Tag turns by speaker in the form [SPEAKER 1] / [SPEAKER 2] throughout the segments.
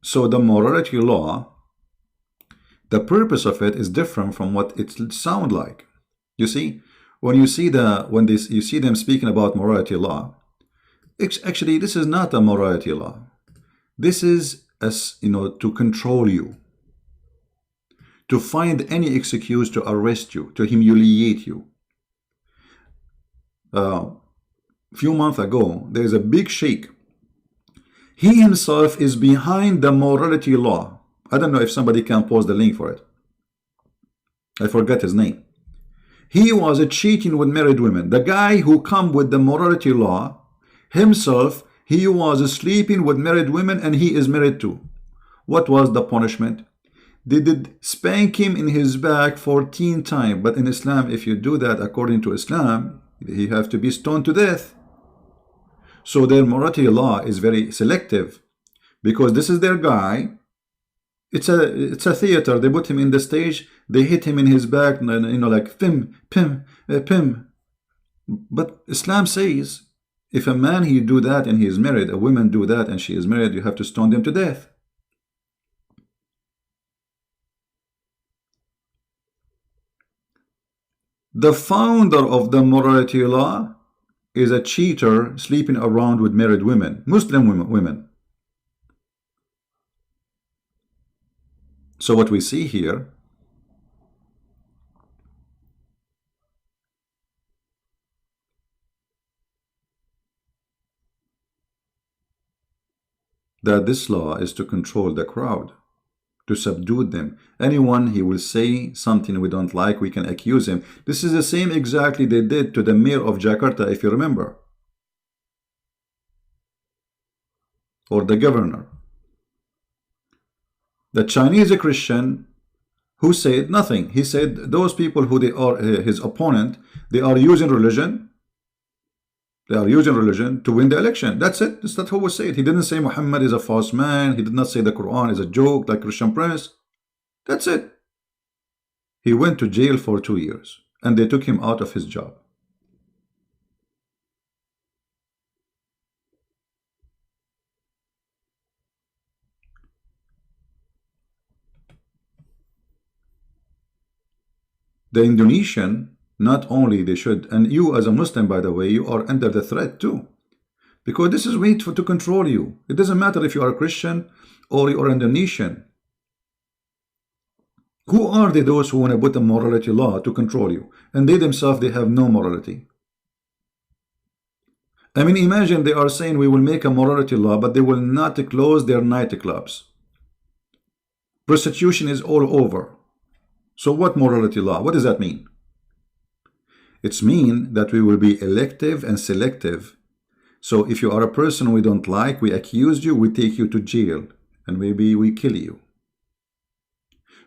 [SPEAKER 1] So the morality law, the purpose of it is different from what it sounds like. You see, when you see you see them speaking about morality law, actually this is not a morality law. This is, as you know, to control you, to find any excuse to arrest you, to humiliate you. Few months ago, there's a big sheikh. He himself is behind the morality law. I don't know if somebody can post the link for it. I forget his name. He was cheating with married women. The guy who come with the morality law, himself, he was sleeping with married women, and he is married too. What was the punishment? They did spank him in his back 14 times. But in Islam, if you do that according to Islam, he have to be stoned to death. So their morality law is very selective, because this is their guy. It's a theater. They put him in the stage. They hit him in his back, you know, like pim, pim, pim. But Islam says, if a man he do that and he is married, a woman do that and she is married, you have to stone them to death. The founder of the morality law is a cheater sleeping around with married women, Muslim women. So what we see here, that this law is to control the crowd, to subdue them. Anyone he will say something we don't like, we can accuse him. This is the same exactly they did to the mayor of Jakarta, if you remember, or the governor. The Chinese Christian who said nothing. He said those people who they are his opponent, they are using religion. They are using religion to win the election. That's it. That's not who said. He didn't say Muhammad is a false man. He did not say the Quran is a joke like Christian Prince. That's it. He went to jail for 2 years and they took him out of his job. The Indonesian, not only they should, and you as a Muslim, by the way, you are under the threat too, because this is made to control you. It doesn't matter if you are a Christian or you are Indonesian. Who are they, those who want to put a morality law to control you, and they themselves, they have no morality? I mean, imagine they are saying we will make a morality law, but they will not close their nightclubs. Prostitution is all over. So what morality law? What does that mean? It's mean that we will be elective and selective. So if you are a person we don't like, we accuse you, we take you to jail, and maybe we kill you.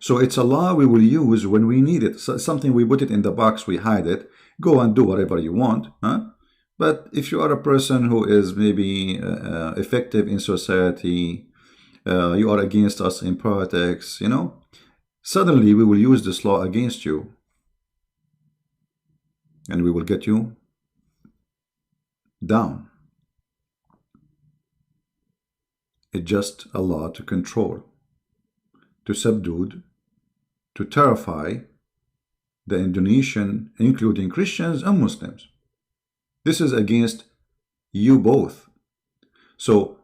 [SPEAKER 1] So it's a law we will use when we need it. So something we put it in the box, we hide it. Go and do whatever you want. But if you are a person who is maybe effective in society, you are against us in politics, you know, suddenly we will use this law against you. And we will get you down. It's just a law to control, to subdue, to terrify the Indonesian, including Christians and Muslims. This is against you both. So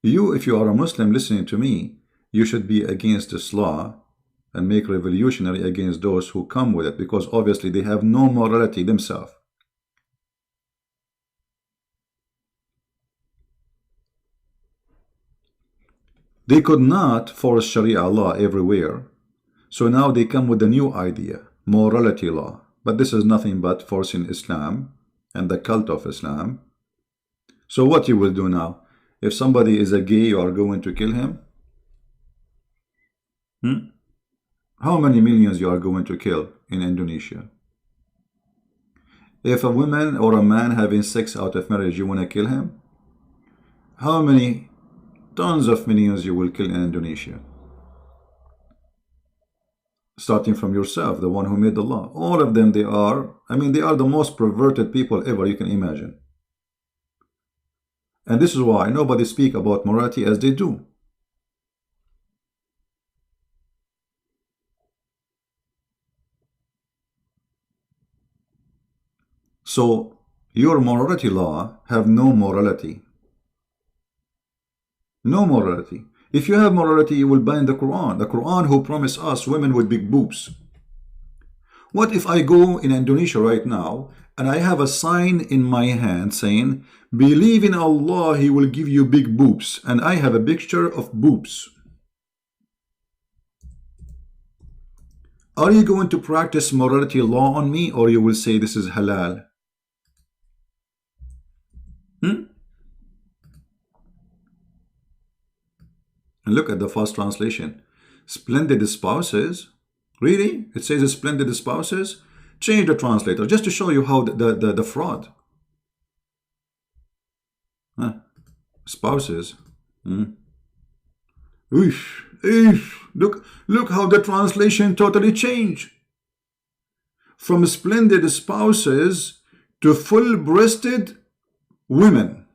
[SPEAKER 1] you, if you are a Muslim listening to me, you should be against this law and make revolutionary against those who come with it, because obviously they have no morality themselves. They could not force Sharia law everywhere, so now they come with a new idea, morality law. But this is nothing but forcing Islam and the cult of Islam. So what you will do now? If somebody is a gay, you are going to kill him? How many millions you are going to kill in Indonesia? If a woman or a man having sex out of marriage, you want to kill him? How many tons of millions you will kill in Indonesia? Starting from yourself, the one who made the law. All of them, they are, I mean, they are the most perverted people ever you can imagine. And this is why nobody speak about morality as they do. So your morality law have no morality. No morality. If you have morality, you will ban the Quran. The Quran who promised us women with big boobs. What if I go in Indonesia right now and I have a sign in my hand saying, believe in Allah, He will give you big boobs, and I have a picture of boobs? Are you going to practice morality law on me, or you will say this is halal? And look at the first translation. Splendid spouses. Really? It says splendid spouses? Change the translator just to show you how the fraud. Spouses. Oof. Look how the translation totally changed. From splendid spouses to full-breasted women.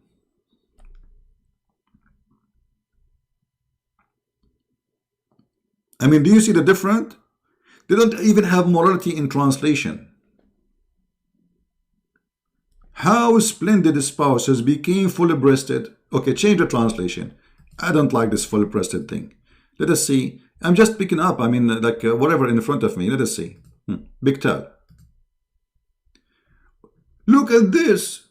[SPEAKER 1] I mean, do you see the difference? They don't even have morality in translation. How splendid spouses became full-breasted. Okay, change the translation. I don't like this full-breasted thing. Let us see. I'm just picking up. I mean, like whatever in front of me. Let us see. Big tell. Look at this.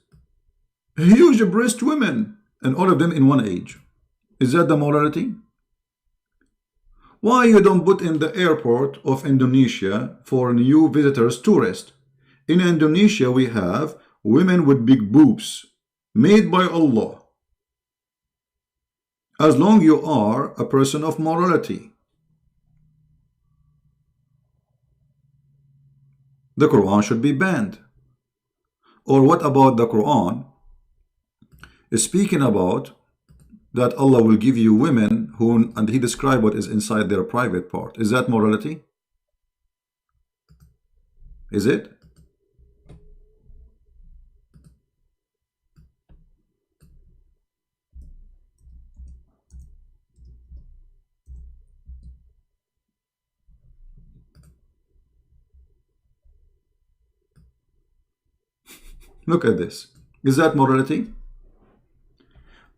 [SPEAKER 1] Huge breast women. And all of them in one age. Is that the morality? Why you don't put in the airport of Indonesia for new visitors, tourists? In Indonesia, we have women with big boobs made by Allah. As long you are a person of morality. The Quran should be banned. Or what about the Quran is speaking about that Allah will give you women who, and He described what is inside their private part. Is that morality? Is it? Look at this. Is that morality?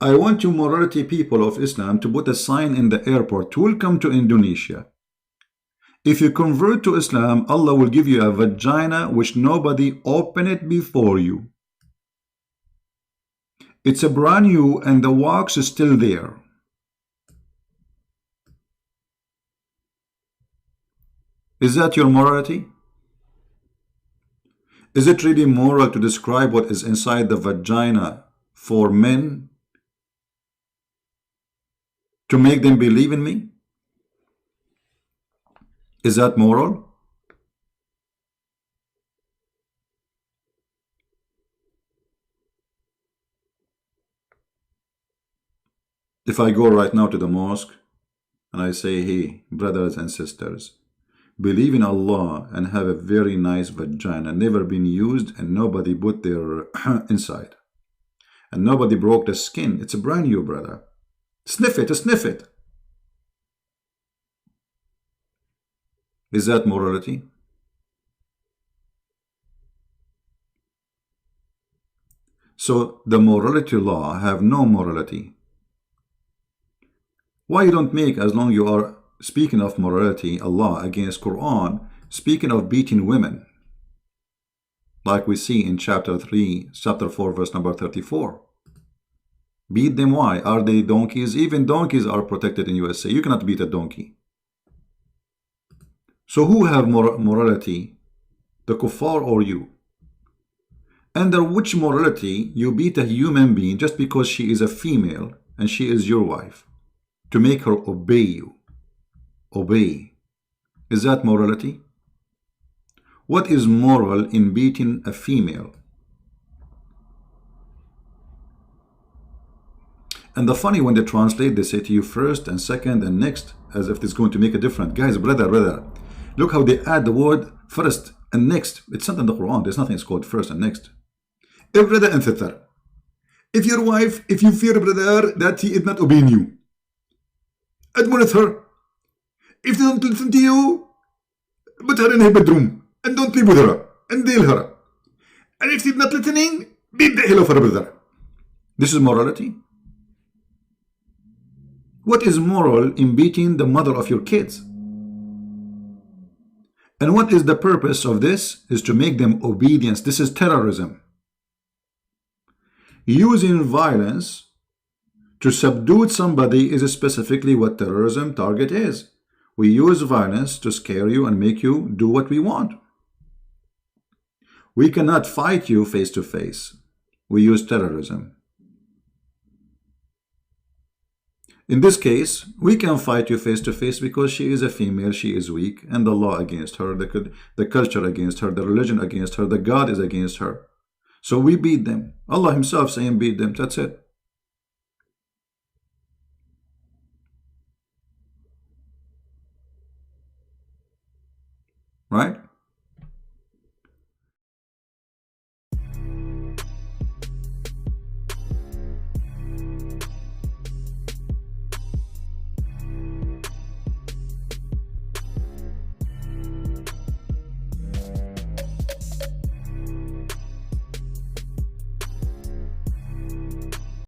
[SPEAKER 1] I want you morality people of Islam to put a sign in the airport. Welcome to Indonesia. If you convert to Islam, Allah will give you a vagina which nobody opened it before you. It's a brand new and the wax is still there. Is that your morality? Is it really moral to describe what is inside the vagina for men to make them believe in me? Is that moral? If I go right now to the mosque and I say, hey, brothers and sisters, believe in Allah and have a very nice vagina, never been used and nobody put their inside. And nobody broke the skin. It's a brand new, brother. Sniff it, sniff it. Is that morality? So the morality law have no morality. Why you don't make, as long you are speaking of morality, Allah against Quran, speaking of beating women, like we see in chapter 4, verse number 34. Beat them. Why? Are they donkeys? Even donkeys are protected in USA. You cannot beat a donkey. So who have morality? The kuffar or you? Under which morality you beat a human being just because she is a female and she is your wife, to make her obey you? Obey. Is that morality? What is moral in beating a female? And the funny, when they translate, they say to you first and second and next, as if it's going to make a difference. Guys, brother, look how they add the word first and next. It's not in the Quran. There's nothing called first and next. If brother and sister, if your wife, if you fear brother that he is not obeying you, admonish her. If they don't listen to you, put her in her bedroom and don't live with her and deal her. And if he's not listening, beat the hell of a brother. This is morality. What is moral in beating the mother of your kids? And what is the purpose of this? Is to make them obedience. This is terrorism. Using violence to subdue somebody is specifically what terrorism target is. We use violence to scare you and make you do what we want. We cannot fight you face to face. We use terrorism. In this case, we can fight you face to face because she is a female, she is weak, and the law against her, the culture against her, the religion against her, the God is against her. So we beat them. Allah himself saying beat them, that's it. Right?